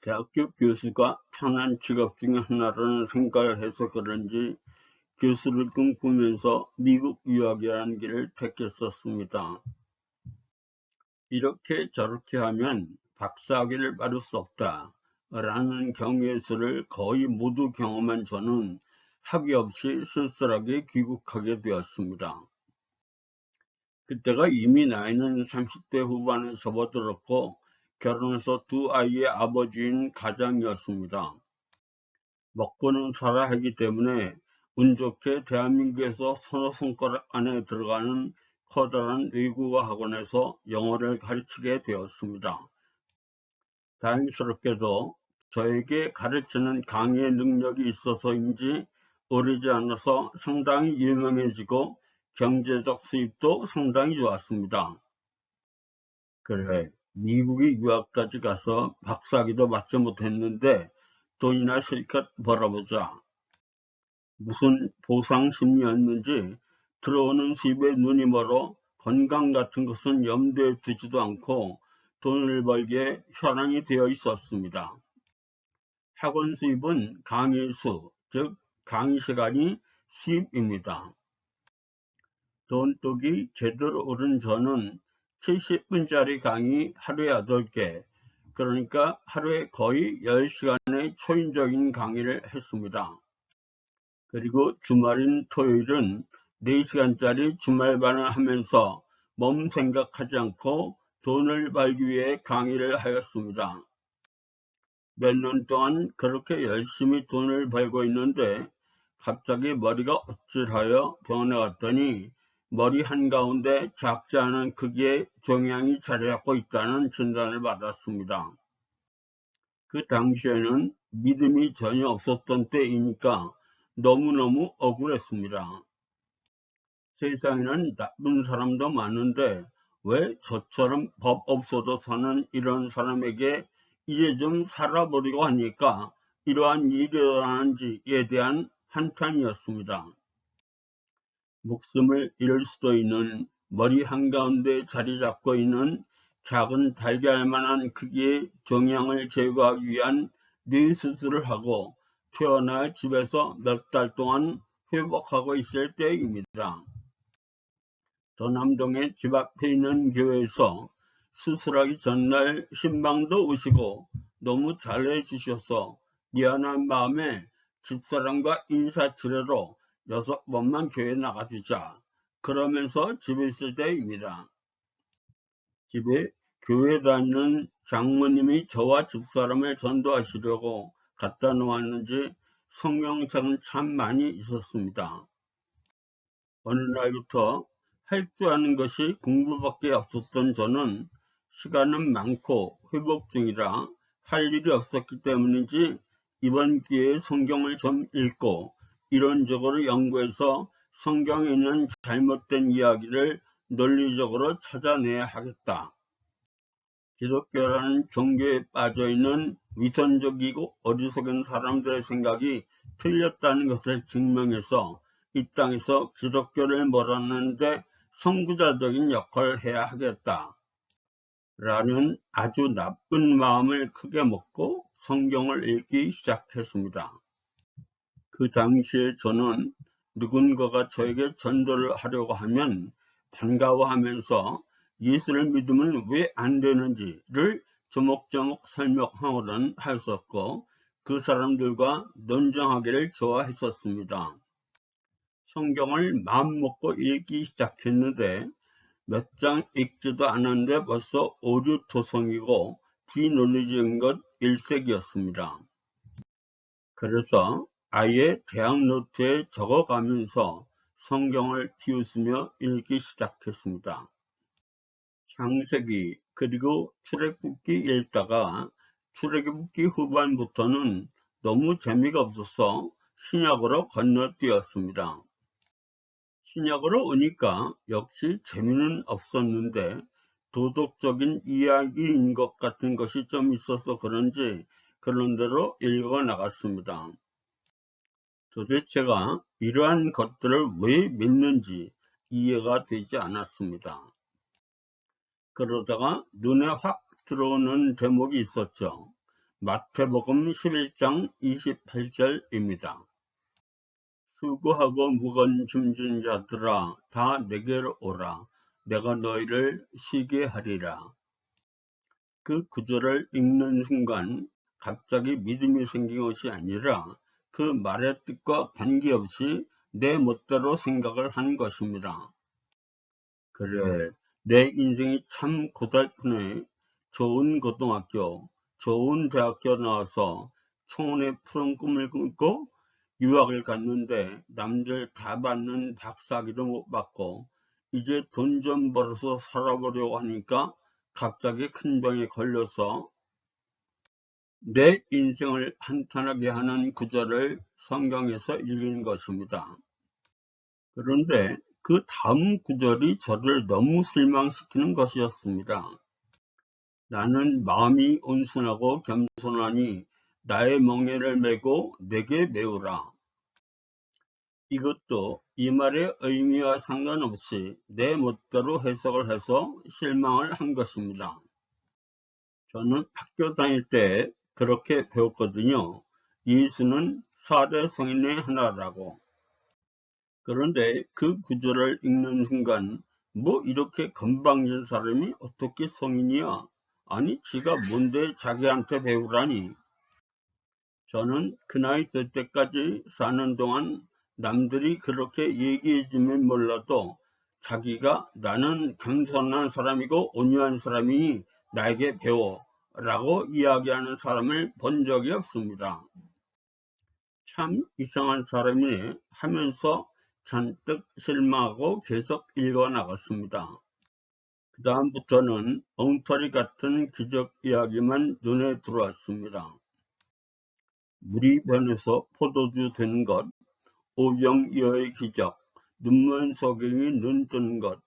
대학교 교수가 편한 직업 중에 하나라는 생각을 해서 그런지 교수를 꿈꾸면서 미국 유학이라는 길을 택했었습니다. 이렇게 저렇게 하면 박사학위를 받을 수 없다 라는 경우의 수를 거의 모두 경험한 저는 학위 없이 쓸쓸하게 귀국하게 되었습니다. 그때가 이미 나이는 30대 후반에 접어들었고 결혼해서 두 아이의 아버지인 가장이었습니다. 먹고는 살아야 하기 때문에 운 좋게 대한민국에서 서너 손가락 안에 들어가는 커다란 외국어 학원에서 영어를 가르치게 되었습니다. 다행스럽게도 저에게 가르치는 강의의 능력이 있어서인지 오래지 않아서 상당히 유명해지고 경제적 수입도 상당히 좋았습니다. 그래, 미국에 유학까지 가서 박사학위도 맞지 못했는데 돈이나 실컷 벌어보자. 무슨 보상심리였는지 들어오는 수입에 눈이 멀어 건강 같은 것은 염두에 두지도 않고 돈을 벌기에 현황이 되어 있었습니다. 학원 수입은 강의 수, 즉 강의 시간이 수입입니다. 돈독이 제대로 오른 저는 70분짜리 강의 하루에 8개, 그러니까 하루에 거의 10시간의 초인적인 강의를 했습니다. 그리고 주말인 토요일은 4시간짜리 주말반을 하면서 몸 생각하지 않고 돈을 벌기 위해 강의를 하였습니다. 몇 년 동안 그렇게 열심히 돈을 벌고 있는데 갑자기 머리가 어찔하여 병원에 갔더니 머리 한가운데 작지 않은 크기의 종양이 자리 잡고 있다는 진단을 받았습니다. 그 당시에는 믿음이 전혀 없었던 때이니까 너무너무 억울했습니다. 세상에는 나쁜 사람도 많은데 왜 저처럼 법 없어도 사는 이런 사람에게 이제 좀 살아보려고 하니까 이러한 일이 일어나는지에 대한 한탄이었습니다. 목숨을 잃을 수도 있는 머리 한가운데 자리 잡고 있는 작은 달걀만한 크기의 종양을 제거하기 위한 뇌수술을 하고 퇴원해 집에서 몇 달 동안 회복하고 있을 때입니다. 도남동의 집 앞에 있는 교회에서 수술하기 전날 신방도 오시고 너무 잘해 주셔서 미안한 마음에 집사람과 인사치레로 6번만 교회 나가주자 그러면서 집에 있을 때입니다. 집에 교회 다니는 장모님이 저와 집사람을 전도하시려고 갖다 놓았는지 성경책은 참 많이 있었습니다. 어느 날부터 할 줄 아는 것이 공부밖에 없었던 저는 시간은 많고 회복 중이라 할 일이 없었기 때문인지 이번 기회에 성경을 좀 읽고 이론적으로 연구해서 성경에 있는 잘못된 이야기를 논리적으로 찾아내야 하겠다. 기독교라는 종교에 빠져있는 위선적이고 어리석은 사람들의 생각이 틀렸다는 것을 증명해서 이 땅에서 기독교를 몰아내는데 선구자적인 역할을 해야 하겠다. 라는 아주 나쁜 마음을 크게 먹고 성경을 읽기 시작했습니다. 그 당시에 저는 누군가가 저에게 전도를 하려고 하면 반가워하면서 예수를 믿으면 왜 안 되는지를 조목조목 설명하고는 하였었고 그 사람들과 논쟁하기를 좋아했었습니다. 성경을 마음먹고 읽기 시작했는데 몇 장 읽지도 않았는데 벌써 오류토성이고 비논리적인 것 일색이었습니다. 그래서 아예 대학 노트에 적어가면서 성경을 비웃으며 읽기 시작했습니다. 창세기 그리고 출애굽기 읽다가 출애굽기 후반부터는 너무 재미가 없어서 신약으로 건너뛰었습니다. 신약으로 오니까 역시 재미는 없었는데 도덕적인 이야기인 것 같은 것이 좀 있어서 그런지 그런 대로 읽어 나갔습니다. 도대체가 이러한 것들을 왜 믿는지 이해가 되지 않았습니다. 그러다가 눈에 확 들어오는 대목이 있었죠. 마태복음 11장 28절입니다. 수고하고 무거운 짐진 자들아 다 내게로 오라. 내가 너희를 쉬게 하리라. 그 구절을 읽는 순간 갑자기 믿음이 생긴 것이 아니라 그 말의 뜻과 관계없이 내 멋대로 생각을 한 것입니다. 그래, 내 인생이 참 고달프네. 좋은 고등학교, 좋은 대학교 나와서 청혼의 푸른 꿈을 꾸고 유학을 갔는데 남들 다 받는 박사학위도 못 받고 이제 돈 좀 벌어서 살아보려고 하니까 갑자기 큰 병에 걸려서 내 인생을 한탄하게 하는 구절을 성경에서 읽은 것입니다. 그런데 그 다음 구절이 저를 너무 실망시키는 것이었습니다. 나는 마음이 온순하고 겸손하니 나의 멍에를 메고 내게 메우라. 이것도 이 말의 의미와 상관없이 내 멋대로 해석을 해서 실망을 한 것입니다. 저는 학교 다닐 때 그렇게 배웠거든요. 예수는 4대 성인의 하나라고. 그런데 그 구절을 읽는 순간 뭐 이렇게 건방진 사람이 어떻게 성인이야? 아니 지가 뭔데 자기한테 배우라니. 저는 그 나이 될 때까지 사는 동안 남들이 그렇게 얘기해주면 몰라도 자기가 나는 겸손한 사람이고 온유한 사람이니 나에게 배워 라고 이야기하는 사람을 본 적이 없습니다. 참 이상한 사람이네 하면서 잔뜩 실망하고 계속 읽어 나갔습니다. 그 다음부터는 엉터리 같은 기적 이야기만 눈에 들어왔습니다. 물이 변해서 포도주 된 것, 오병이어의 기적, 눈먼 소경이 눈 뜨는 것,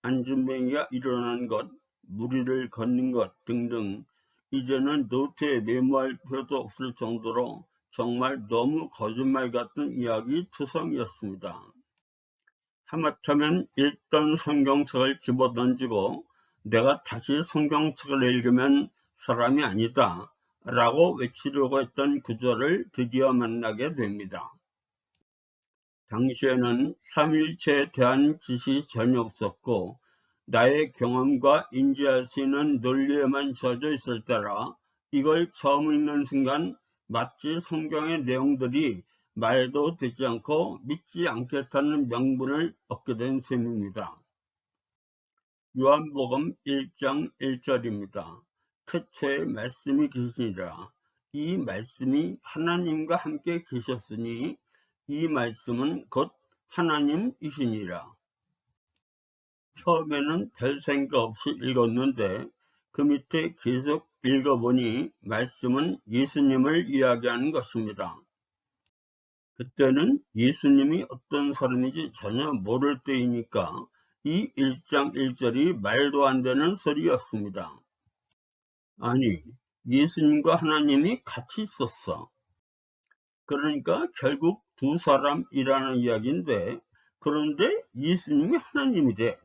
안진뱅이가 일어난 것, 무리를 걷는 것 등등 이제는 노트에 메모할 필요도 없을 정도로 정말 너무 거짓말 같은 이야기 투성이었습니다. 하마터면 읽던 성경책을 집어던지고 내가 다시 성경책을 읽으면 사람이 아니다 라고 외치려고 했던 구절을 드디어 만나게 됩니다. 당시에는 삼위일체에 대한 지식이 전혀 없었고 나의 경험과 인지할 수 있는 논리에만 젖어 있을 때라 이걸 처음 읽는 순간 마치 성경의 내용들이 말도 되지 않고 믿지 않겠다는 명분을 얻게 된 셈입니다. 요한복음 1장 1절입니다. 태초에 말씀이 계시니라. 이 말씀이 하나님과 함께 계셨으니 이 말씀은 곧 하나님이시니라. 처음에는 별 생각 없이 읽었는데 그 밑에 계속 읽어보니 말씀은 예수님을 이야기하는 것입니다. 그때는 예수님이 어떤 사람인지 전혀 모를 때이니까 이 1장 1절이 말도 안 되는 소리였습니다. 아니, 예수님과 하나님이 같이 있었어. 그러니까 결국 두 사람이라는 이야기인데 그런데 예수님이 하나님이래.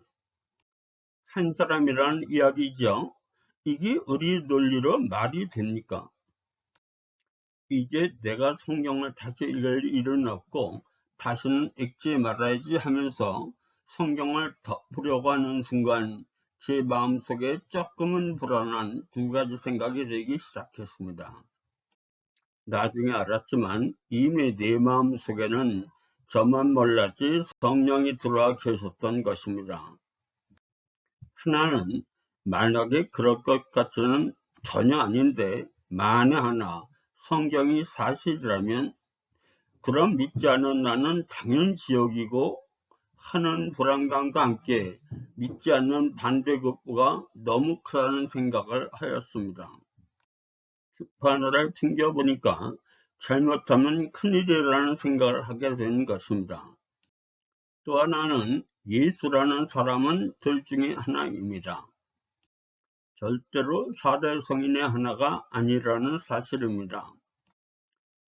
한 사람이라는 이야기죠. 이게 우리 논리로 말이 됩니까? 이제 내가 성경을 다시 읽을 일은 없고 다시는 읽지 말아야지 하면서 성경을 덮으려고 하는 순간 제 마음속에 조금은 불안한 두 가지 생각이 들기 시작했습니다. 나중에 알았지만 이미 내 마음속에는 저만 몰랐지 성령이 들어와 계셨던 것입니다. 하나는 만약에 그럴 것 같지는 전혀 아닌데 만에 하나 성경이 사실이라면 그럼 믿지 않은 나는 당연 지옥이고 하는 불안감과 함께 믿지 않는 반대급부가 너무 크다는 생각을 하였습니다. 주판을 튕겨보니까 잘못하면 큰일이라는 생각을 하게 된 것입니다. 또 하나는 예수라는 사람은 둘 중에 하나입니다. 절대로 4대 성인의 하나가 아니라는 사실입니다.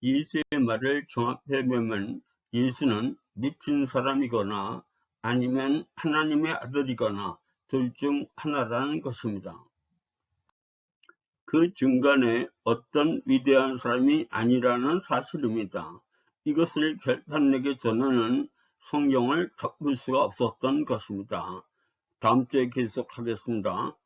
예수의 말을 종합해보면 예수는 미친 사람이거나 아니면 하나님의 아들이거나 둘 중 하나라는 것입니다. 그 중간에 어떤 위대한 사람이 아니라는 사실입니다. 이것을 결판내기 전에는 성경을 덮을 수가 없었던 것입니다. 다음 주에 계속하겠습니다.